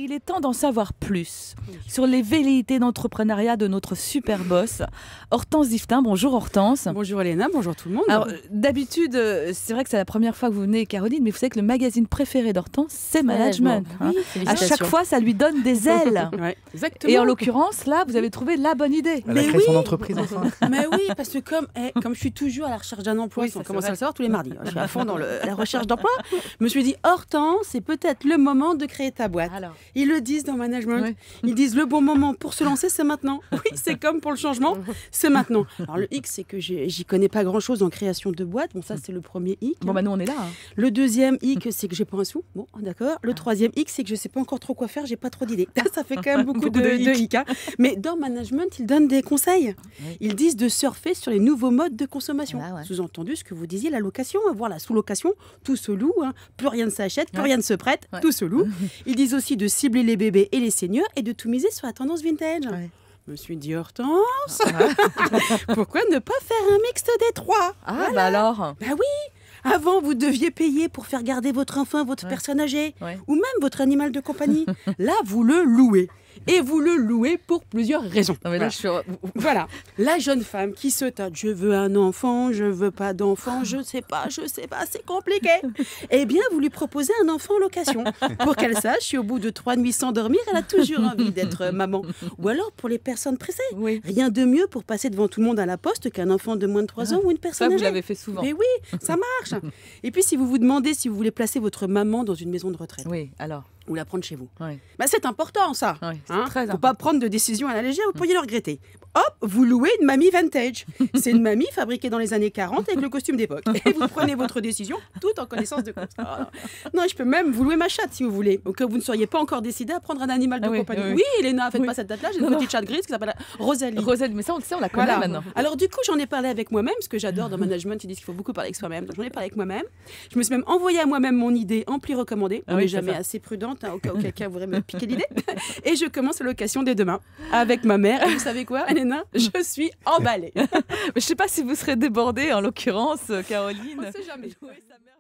il est temps d'en savoir plus sur les velléités d'entrepreneuriat de notre super boss, Hortense Yvetin. Bonjour Hortense. Bonjour Elena, bonjour tout le monde. Alors d'habitude, c'est vrai que c'est la première fois que vous venez, Caroline, mais vous savez que le magazine préféré d'Hortense, c'est Management. Oui, à chaque fois, ça lui donne des ailes. Ouais, exactement. Et en l'occurrence, là, vous avez trouvé la bonne idée. Elle a créé son entreprise enfin. Mais oui, parce que comme je suis toujours à la recherche d'un emploi, Oui, on ça, commence c'est à le savoir tous les mardis. Je suis à fond dans la recherche d'emploi. Je me suis dit, Hortense, c'est peut-être le moment de créer ta boîte. Alors. Ils le disent dans Management. Oui. Ils disent le bon moment pour se lancer, c'est maintenant. Oui, c'est comme pour le changement, c'est maintenant. Alors le X, c'est que j'y connais pas grand-chose en création de boîte. Bon, ça, c'est le premier X. Bon, bah nous, on est là. Hein. Le deuxième X, c'est que j'ai pas un sou. Bon, d'accord. Le troisième X, c'est que je sais pas encore trop quoi faire, j'ai pas trop d'idées. Ça fait quand même beaucoup de X. Hein. Mais dans Management, ils donnent des conseils. Oui. Ils disent de surfer sur les nouveaux modes de consommation. Ah ouais. Sous-entendu, ce que vous disiez, la location, voire la sous-location, tout se loue, hein. Plus rien ne s'achète, plus Ouais. rien ne se prête, Ouais. tout se loue. Ils disent aussi de cibler les bébés et les seniors et de tout miser sur la tendance vintage. Ouais. Je me suis dit, Hortense, pourquoi ne pas faire un mixte des trois? Ah, bah alors. Bah oui. Avant, vous deviez payer pour faire garder votre enfant, votre personne âgée, Ouais. ou même votre animal de compagnie. Là, vous le louez. Et vous le louez pour plusieurs raisons. Non, mais là, Voilà. Voilà. La jeune femme qui se tâte, je veux un enfant, je veux pas d'enfant, je sais pas, c'est compliqué. Eh bien, vous lui proposez un enfant en location pour qu'elle sache si au bout de 3 nuits sans dormir, elle a toujours envie d'être maman. Ou alors pour les personnes pressées. Oui. Rien de mieux pour passer devant tout le monde à la poste qu'un enfant de moins de 3 ans ou une Ça, personne vous âgée. l'avez fait souvent. Mais oui, ça marche. Et puis, si vous vous demandez si vous voulez placer votre maman dans une maison de retraite Oui, alors. ou la prendre chez vous, Oui. bah, c'est important, ça. Oui, c'est Hein, très faut important. pas prendre de décision à la légère, vous pourriez le regretter. Hop, vous louez une mamie vintage. C'est une mamie fabriquée dans les années 40 avec le costume d'époque. Et vous prenez votre décision tout en connaissance de cause. Ah, non, je peux même vous louer ma chatte si vous voulez. Au cas où vous ne seriez pas encore décidé à prendre un animal de Ah oui, compagnie. oui, Oui, oui. Elena, faites Oui. pas cette date-là. J'ai une Non, non. petite chatte grise qui s'appelle Rosalie. Rosette, mais ça, on le sait, on la connaît Voilà. maintenant. Alors du coup, j'en ai parlé avec moi-même, ce que j'adore dans Management, ils disent qu'il faut beaucoup parler avec soi-même. Donc j'en ai parlé avec moi-même. Je me suis même envoyé à moi-même mon idée ampli recommandée. Ah On oui, n'est c'est jamais ça. assez prudente, hein, au cas où quelqu'un voudrait me piquer l'idée. Et je commence la location dès demain avec ma mère. Et vous savez quoi, Elena? Je suis emballée. Mais je sais pas si vous serez débordée, en l'occurrence, Caroline. On sait jamais. Oui, sa mère-